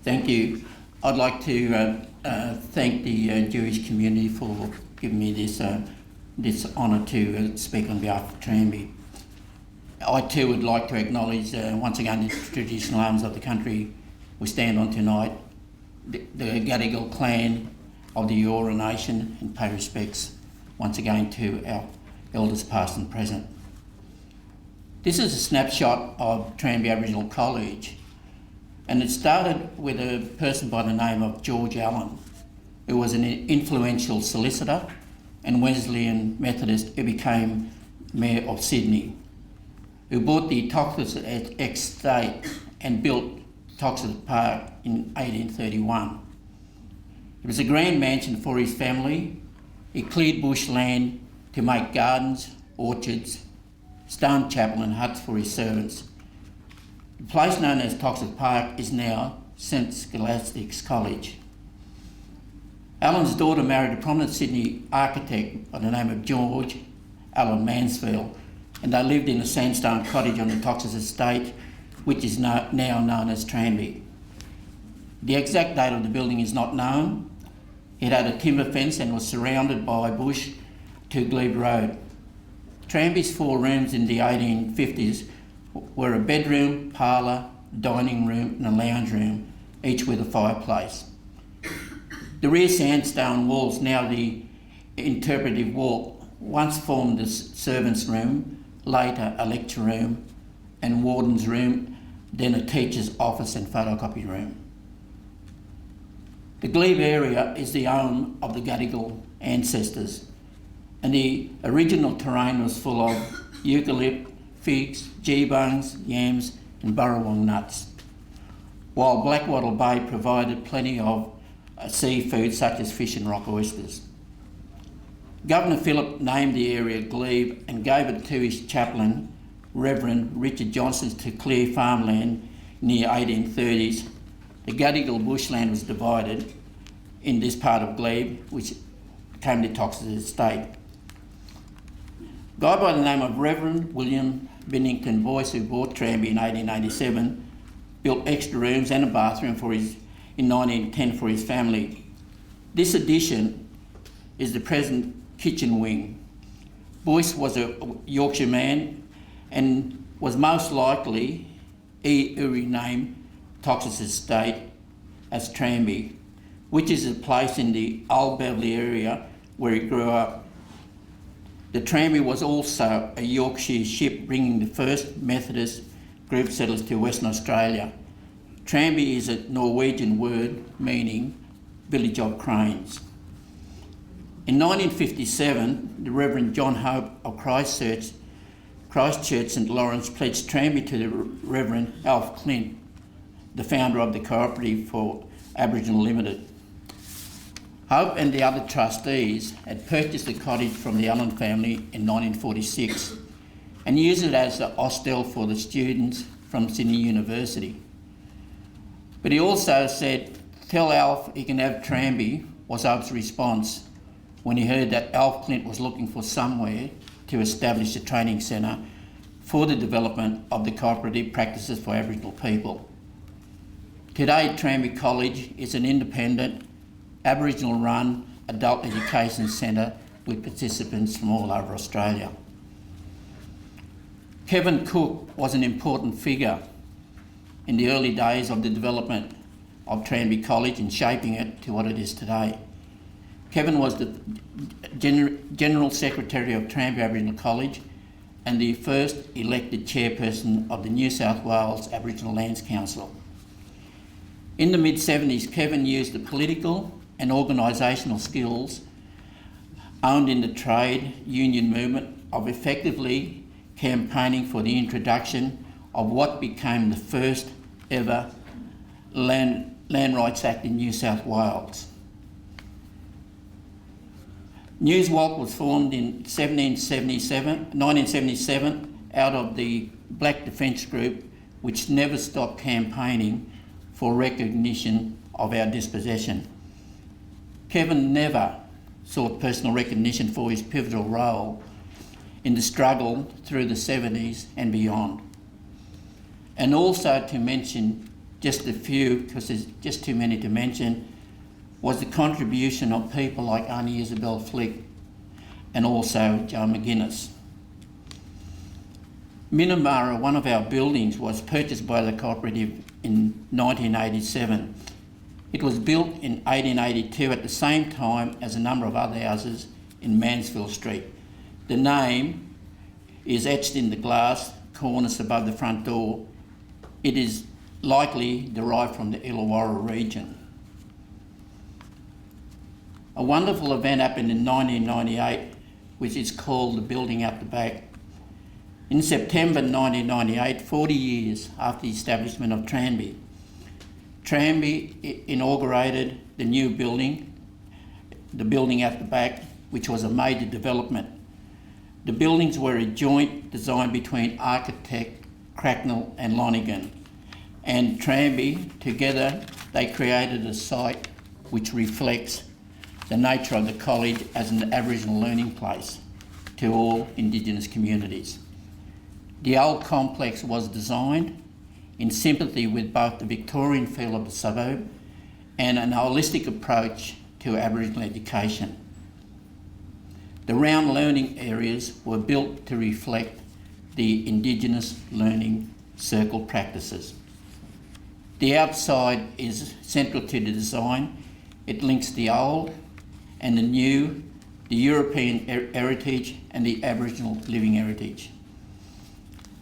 Thank you. I'd like to thank the Jewish community for giving me this honour to speak on behalf of Tranby. I too would like to acknowledge once again the traditional arms of the country we stand on tonight, the Gadigal clan of the Eora Nation, and pay respects once again to our elders past and present. This is a snapshot of Tranby Aboriginal College, and it started with a person by the name of George Allen, who was an influential solicitor and Wesleyan Methodist who became Mayor of Sydney, who bought the Toxis estate and built Toxis Park in 1831. It was a grand mansion for his family. He cleared bushland to make gardens, orchards, stone chapel and huts for his servants. The place known as Toxis Park is now St Scholastics College. Allen's daughter married a prominent Sydney architect by the name of George Allen Mansfield, and they lived in a sandstone cottage on the Toxis estate, which is now known as Tranby. The exact date of the building is not known. It had a timber fence and was surrounded by bush to Glebe Road. Tranby's 4 rooms in the 1850s were a bedroom, parlour, dining room and a lounge room, each with a fireplace. The rear sandstone walls, now the interpretive wall, once formed the servants' room, later a lecture room and warden's room, then a teacher's office and photocopy room. The Glebe area is the home of the Gadigal ancestors, and the original terrain was full of eucalypt, figs, geebungs, yams and burrawong nuts, while Blackwattle Bay provided plenty of seafood such as fish and rock oysters. Governor Phillip named the area Glebe and gave it to his chaplain, Reverend Richard Johnson, to clear farmland in the 1830s. The Gadigal bushland was divided in this part of Glebe, which came to Toxis estate. A guy by the name of Reverend William Binnington Boyce, who bought Tranby in 1887, built extra rooms and a bathroom in 1910 for his family. This addition is the present kitchen wing. Boyce was a Yorkshire man and was most likely who renamed Toxis estate as Tranby, which is a place in the Old Beverley area where he grew up. The Tranby was also a Yorkshire ship bringing the first Methodist group settlers to Western Australia. Tranby is a Norwegian word meaning village of cranes. In 1957, the Reverend John Hope of Christchurch St Lawrence pledged Tranby to the Reverend Alf Clint, the founder of the Cooperative for Aboriginal Limited. Hope and the other trustees had purchased the cottage from the Allen family in 1946 and used it as the hostel for the students from Sydney University. But he also said, "Tell Alf he can have Tranby," was Hope's response when he heard that Alf Clint was looking for somewhere to establish a training centre for the development of the cooperative practices for Aboriginal people. Today, Tranby College is an independent, Aboriginal-run adult education centre with participants from all over Australia. Kevin Cook was an important figure in the early days of the development of Tranby College and shaping it to what it is today. Kevin was the General Secretary of Tranby Aboriginal College and the first elected chairperson of the New South Wales Aboriginal Lands Council. In the mid-70s, Kevin used the political and organisational skills owned in the trade union movement of effectively campaigning for the introduction of what became the first ever Land Rights Act in New South Wales. Newswalk was formed in 1977 out of the Black Defence Group, which never stopped campaigning for recognition of our dispossession. Kevin never sought personal recognition for his pivotal role in the struggle through the 70s and beyond. And also to mention just a few, because there's just too many to mention, was the contribution of people like Auntie Isabel Flick and also Joe McGuinness. Minamara, one of our buildings, was purchased by the cooperative in 1987. It was built in 1882 at the same time as a number of other houses in Mansfield Street. The name is etched in the glass cornice above the front door. It is likely derived from the Illawarra region. A wonderful event happened in 1998, which is called the Building Out the Back. In September 1998, 40 years after the establishment of Tranby, Tranby inaugurated the new building, the Building Out the Back, which was a major development. The buildings were a joint design between architect Cracknell and Lonigan, and Tranby. Together they created a site which reflects the nature of the college as an Aboriginal learning place to all Indigenous communities. The old complex was designed in sympathy with both the Victorian feel of the suburb and an holistic approach to Aboriginal education. The round learning areas were built to reflect the Indigenous learning circle practices. The outside is central to the design. It links the old and the new, the European heritage and the Aboriginal living heritage.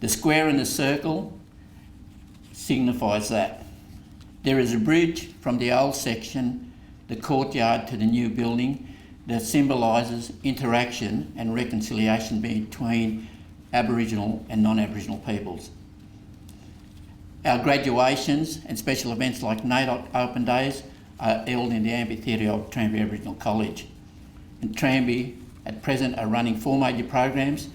The square and the circle signifies that. There is a bridge from the old section, the courtyard, to the new building that symbolises interaction and reconciliation between Aboriginal and non-Aboriginal peoples. Our graduations and special events like NAIDOC Open Days are held in the amphitheatre of Tranby Aboriginal College. And Tranby at present are running 4 major programs: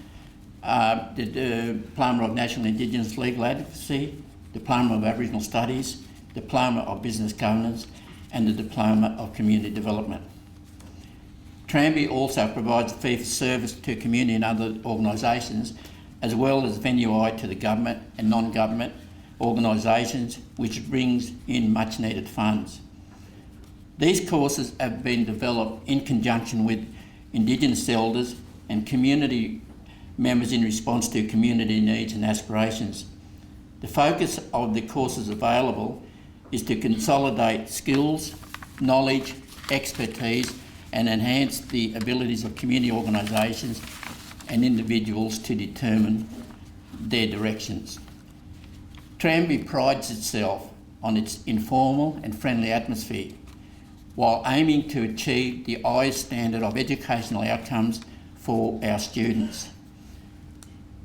the Diploma of National Indigenous Legal Advocacy, Diploma of Aboriginal Studies, Diploma of Business Governance, and the Diploma of Community Development. Tranby also provides fee for service to community and other organisations, as well as venue to the government and non-government organisations, which brings in much needed funds. These courses have been developed in conjunction with Indigenous elders and community members in response to community needs and aspirations. The focus of the courses available is to consolidate skills, knowledge, expertise, and enhance the abilities of community organisations and individuals to determine their directions. Tranby prides itself on its informal and friendly atmosphere, while aiming to achieve the highest standard of educational outcomes for our students.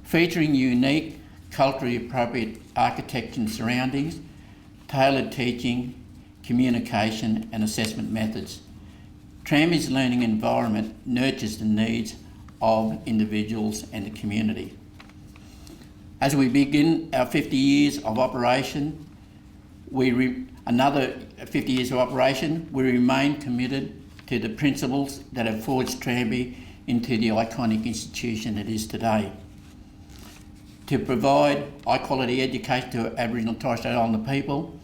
Featuring unique, culturally appropriate architecture and surroundings, tailored teaching, communication and assessment methods, Tranby's learning environment nurtures the needs of individuals and the community. As we begin our 50 years of operation, we remain committed to the principles that have forged Tranby into the iconic institution it is today. To provide high quality education to Aboriginal and Torres Strait Islander people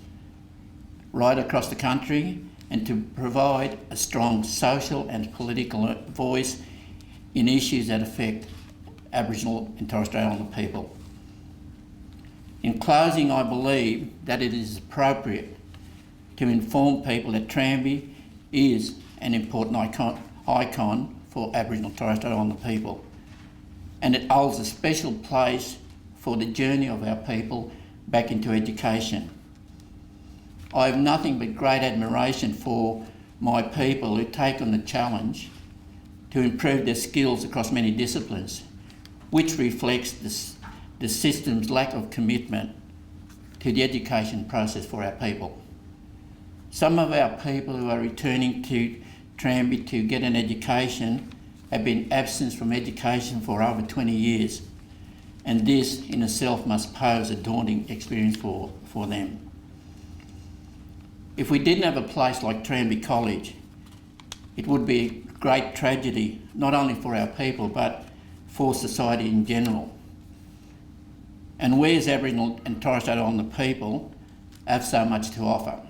right across the country, and to provide a strong social and political voice in issues that affect Aboriginal and Torres Strait Islander people. In closing, I believe that it is appropriate to inform people that Tranby is an important icon for Aboriginal and Torres Strait Islander people, and it holds a special place for the journey of our people back into education. I have nothing but great admiration for my people who take on the challenge to improve their skills across many disciplines, which reflects the system's lack of commitment to the education process for our people. Some of our people who are returning to Tranby to get an education have been absent from education for over 20 years, and this in itself must pose a daunting experience for them. If we didn't have a place like Tranby College, it would be a great tragedy, not only for our people, but for society in general. And we as Aboriginal and Torres Strait Islander people have so much to offer.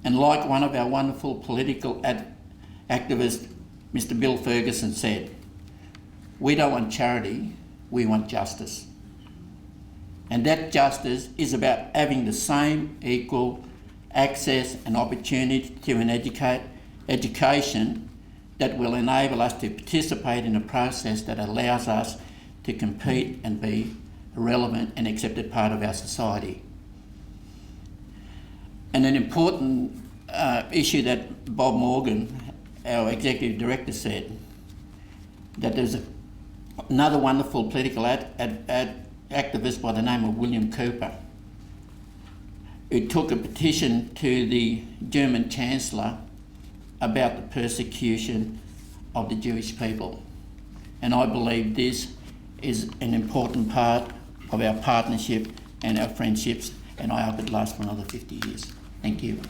And like one of our wonderful political activists, Mr. Bill Ferguson, said, we don't want charity, we want justice. And that justice is about having the same equal access and opportunity to an education that will enable us to participate in a process that allows us to compete and be a relevant and accepted part of our society. And an important issue that Bob Morgan, our Executive Director, said, that there's another wonderful political activist by the name of William Cooper, who took a petition to the German Chancellor about the persecution of the Jewish people. And I believe this is an important part of our partnership and our friendships, and I hope it lasts for another 50 years. Thank you.